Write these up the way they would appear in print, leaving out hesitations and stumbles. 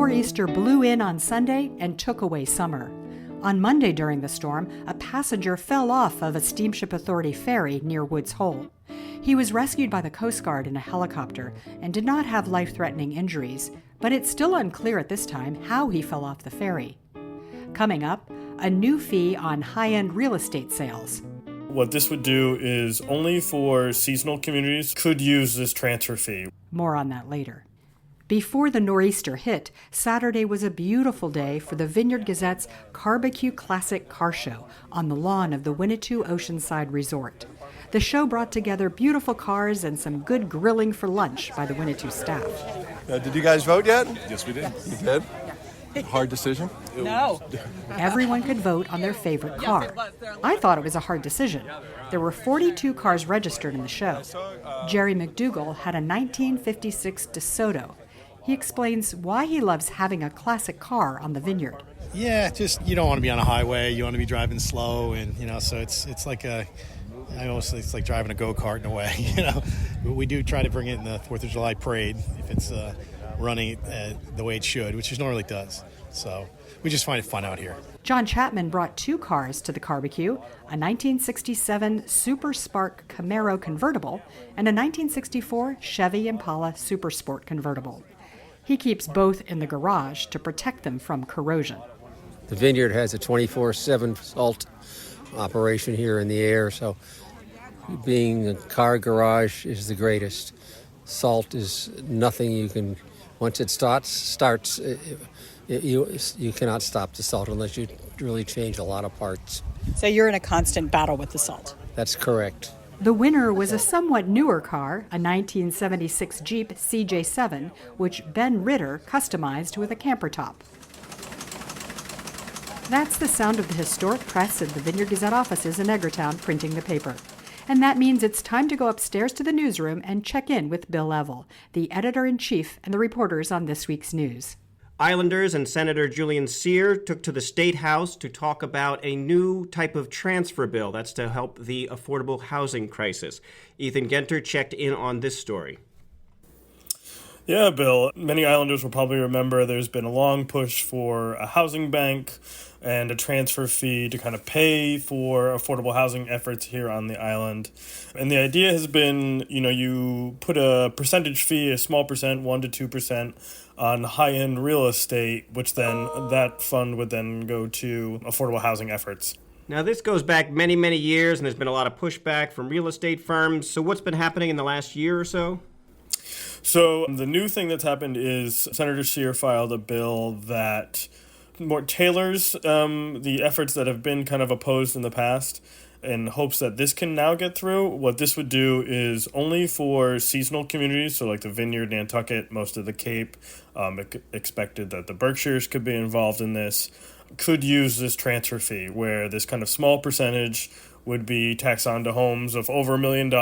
nor'easter blew in on Sunday and took away summer. On Monday during the storm, a passenger fell off of a Steamship Authority ferry near Woods Hole. He was rescued by the Coast Guard in a helicopter and did not have life-threatening injuries, but it's still unclear at this time how he fell off the ferry. Coming up, a new fee on high-end real estate sales. What this would do is only for seasonal communities could use this transfer fee. More on that later. Before the nor'easter hit, Saturday was a beautiful day for the Vineyard Gazette's Barbecue Classic Car Show on the lawn of the Winnetou Oceanside Resort. The show brought together beautiful cars and some good grilling for lunch by the Winnetou staff. Did you guys vote yet? Yes, we did. You did? Hard decision? No. Everyone could vote on their favorite car. I thought it was a hard decision. There were 42 cars registered in the show. Jerry McDougall had a 1956 DeSoto. He explains why he loves having a classic car on the Vineyard. Yeah, just you don't want to be on a highway. You want to be driving slow, and so it's like it's like driving a go-kart in a way. But we do try to bring it in the 4th of July parade if it's running the way it should, which it normally does. So we just find it fun out here. John Chapman brought 2 cars to the barbecue, a 1967 Super Spark Camaro convertible and a 1964 Chevy Impala Super Sport convertible. He keeps both in the garage to protect them from corrosion. The Vineyard has a 24/7 salt operation here in the air, so being a car garage is the greatest. Salt is nothing you can, once it starts, you cannot stop the salt unless you really change a lot of parts. So you're in a constant battle with the salt. That's correct. The winner was a somewhat newer car, a 1976 Jeep CJ7, which Ben Ritter customized with a camper top. That's the sound of the historic press at the Vineyard Gazette offices in Edgartown printing the paper. And that means it's time to go upstairs to the newsroom and check in with Bill Level, the editor-in-chief and the reporters on this week's news. Islanders and Senator Julian Cyr took to the State House to talk about a new type of transfer bill that's to help the affordable housing crisis. Ethan Genter checked in on this story. Yeah, Bill, many Islanders will probably remember there's been a long push for a housing bank and a transfer fee to kind of pay for affordable housing efforts here on the island. And the idea has been, you put a percentage fee, a small percent, 1% to 2%, on high-end real estate, which then that fund would then go to affordable housing efforts. Now, this goes back many, many years, and there's been a lot of pushback from real estate firms. So what's been happening in the last year or so? So the new thing that's happened is Senator Cyr filed a bill that more tailors the efforts that have been kind of opposed in the past in hopes that this can now get through. What this would do is only for seasonal communities, so like the Vineyard, Nantucket, most of the Cape, expected that the Berkshires could be involved in this, could use this transfer fee where this kind of small percentage would be taxed onto homes of over $1 million,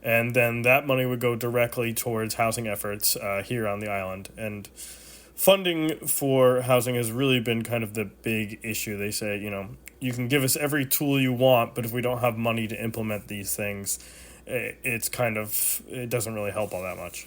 and then that money would go directly towards housing efforts here on the island. And funding for housing has really been kind of the big issue. They say, you can give us every tool you want, but if we don't have money to implement these things, it doesn't really help all that much.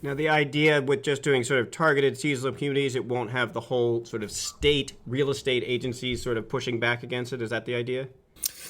Now, the idea with just doing sort of targeted seasonal communities, it won't have the whole sort of state real estate agencies sort of pushing back against it. Is that the idea?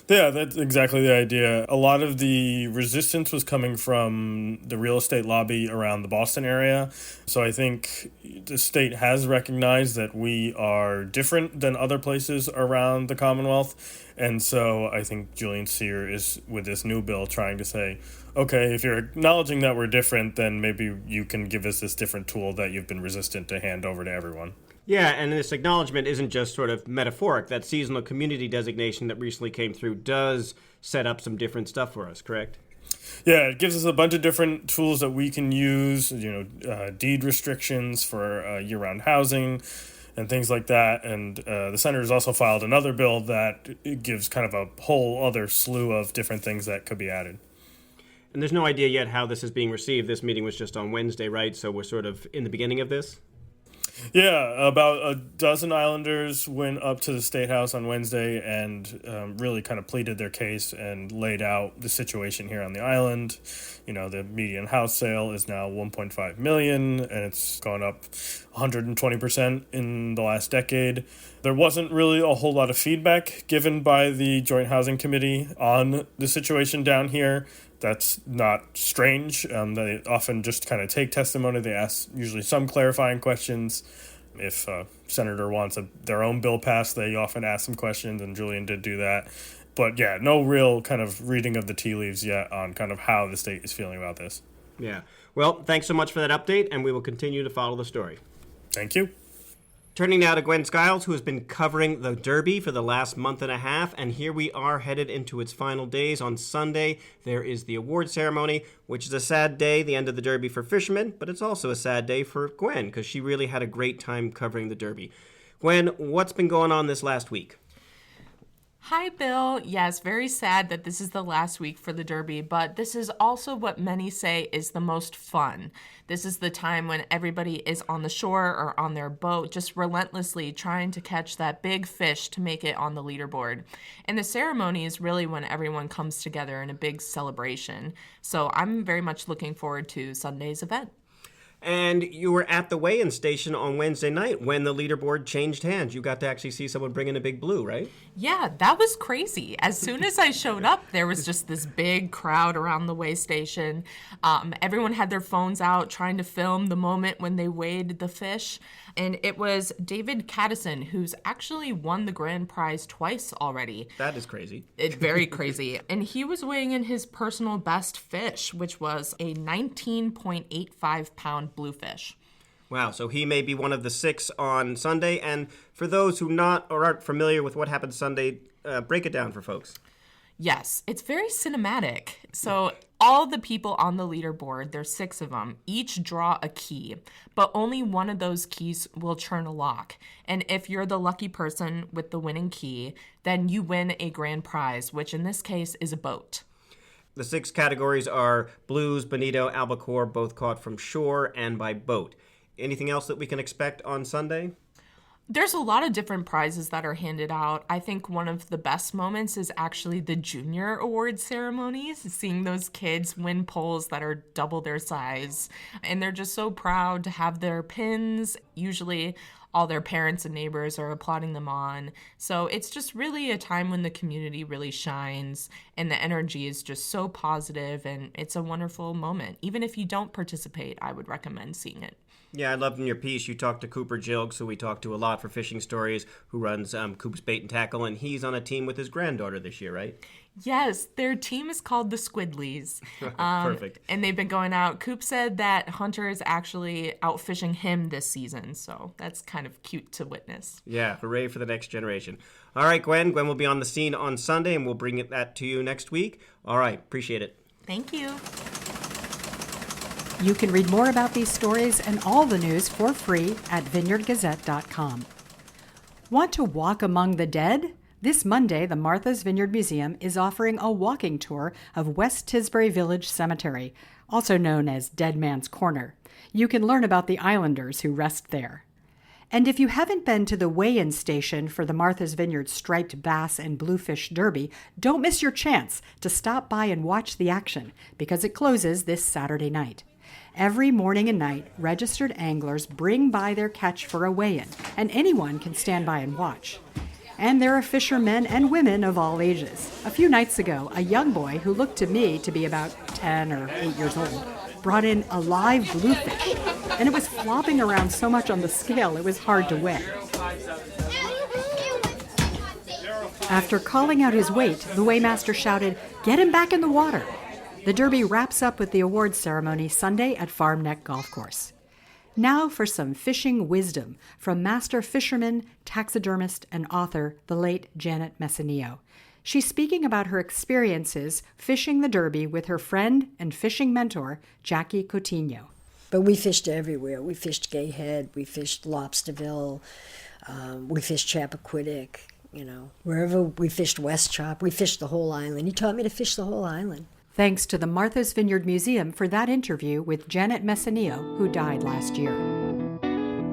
Yeah, that's exactly the idea. A lot of the resistance was coming from the real estate lobby around the Boston area. So I think the state has recognized that we are different than other places around the Commonwealth. And so I think Julian Cyr is, with this new bill, trying to say, okay, if you're acknowledging that we're different, then maybe you can give us this different tool that you've been resistant to hand over to everyone. Yeah, and this acknowledgement isn't just sort of metaphoric. That seasonal community designation that recently came through does set up some different stuff for us, correct? Yeah, it gives us a bunch of different tools that we can use, deed restrictions for year-round housing and things like that. And the senators also filed another bill that gives kind of a whole other slew of different things that could be added. And there's no idea yet how this is being received. This meeting was just on Wednesday, right? So we're sort of in the beginning of this? Yeah, about a dozen Islanders went up to the State House on Wednesday and really kind of pleaded their case and laid out the situation here on the island. You know, the median house sale is now $1.5 million, and it's gone up 120% in the last decade. There wasn't really a whole lot of feedback given by the Joint Housing Committee on the situation down here. That's not strange. They often just kind of take testimony. They ask usually some clarifying questions. If a senator wants their own bill passed, they often ask some questions, and Julian did do that. But yeah, no real kind of reading of the tea leaves yet on kind of how the state is feeling about this. Yeah. Well, thanks so much for that update, and we will continue to follow the story. Thank you. Turning now to Gwen Skiles, who has been covering the Derby for the last month and a half, and here we are headed into its final days. On Sunday, there is the award ceremony, which is a sad day, the end of the Derby for fishermen, but it's also a sad day for Gwen, because she really had a great time covering the Derby. Gwen, what's been going on this last week? Hi, Bill. Yes, very sad that this is the last week for the Derby, but this is also what many say is the most fun. This is the time when everybody is on the shore or on their boat, just relentlessly trying to catch that big fish to make it on the leaderboard. And the ceremony is really when everyone comes together in a big celebration. So I'm very much looking forward to Sunday's event. And you were at the weigh-in station on Wednesday night when the leaderboard changed hands. You got to actually see someone bring in a big blue, right? Yeah, that was crazy. As soon as I showed up, there was just this big crowd around the weigh station. Everyone had their phones out trying to film the moment when they weighed the fish. And it was David Caddison, who's actually won the grand prize twice already. That is crazy. It's very crazy. And he was weighing in his personal best fish, which was a 19.85-pound bluefish. Wow, so he may be one of the 6 on Sunday. And for those who aren't familiar with what happened Sunday, break it down for folks. Yes, it's very cinematic. So all the people on the leaderboard, there's 6 of them, each draw a key, but only one of those keys will turn a lock. And if you're the lucky person with the winning key, then you win a grand prize, which in this case is a boat. The 6 categories are blues, bonito, albacore, both caught from shore and by boat. Anything else that we can expect on Sunday? There's a lot of different prizes that are handed out. I think one of the best moments is actually the junior award ceremonies, seeing those kids win poles that are double their size. And they're just so proud to have their pins. Usually all their parents and neighbors are applauding them on. So it's just really a time when the community really shines and the energy is just so positive, and it's a wonderful moment. Even if you don't participate, I would recommend seeing it. Yeah, I loved in your piece, you talked to Cooper Jilks, who we talked to a lot for Fishing Stories, who runs Coop's Bait and Tackle, and he's on a team with his granddaughter this year, right? Yes, their team is called the Squidleys. Perfect. And they've been going out. Coop said that Hunter is actually out fishing him this season, so that's kind of cute to witness. Yeah, hooray for the next generation. All right, Gwen. Gwen will be on the scene on Sunday, and we'll bring that to you next week. All right, appreciate it. Thank you. You can read more about these stories and all the news for free at vineyardgazette.com. Want to walk among the dead? This Monday, the Martha's Vineyard Museum is offering a walking tour of West Tisbury Village Cemetery, also known as Dead Man's Corner. You can learn about the Islanders who rest there. And if you haven't been to the weigh-in station for the Martha's Vineyard Striped Bass and Bluefish Derby, don't miss your chance to stop by and watch the action, because it closes this Saturday night. Every morning and night, registered anglers bring by their catch for a weigh-in, and anyone can stand by and watch. And there are fishermen and women of all ages. A few nights ago, a young boy who looked to me to be about 10 or 8 years old brought in a live bluefish, and it was flopping around so much on the scale it was hard to weigh. After calling out his weight, the weighmaster shouted, "Get him back in the water!" The Derby wraps up with the awards ceremony Sunday at Farm Neck Golf Course. Now for some fishing wisdom from master fisherman, taxidermist, and author, the late Janet Messineo. She's speaking about her experiences fishing the Derby with her friend and fishing mentor, Jackie Coutinho. But we fished everywhere. We fished Gay Head, we fished Lobsterville, we fished Chappaquiddick, wherever we fished West Chop, we fished the whole island. He taught me to fish the whole island. Thanks to the Martha's Vineyard Museum for that interview with Janet Messineo, who died last year.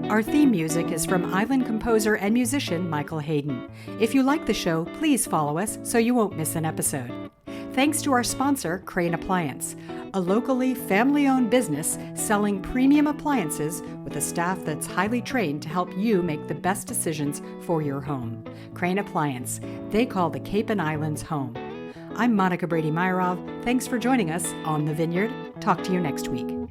Our theme music is from island composer and musician Michael Hayden. If you like the show, please follow us so you won't miss an episode. Thanks to our sponsor, Crane Appliance, a locally family-owned business selling premium appliances with a staff that's highly trained to help you make the best decisions for your home. Crane Appliance, they call the Cape and Islands home. I'm Monica Brady-Myrov. Thanks for joining us on The Vineyard. Talk to you next week.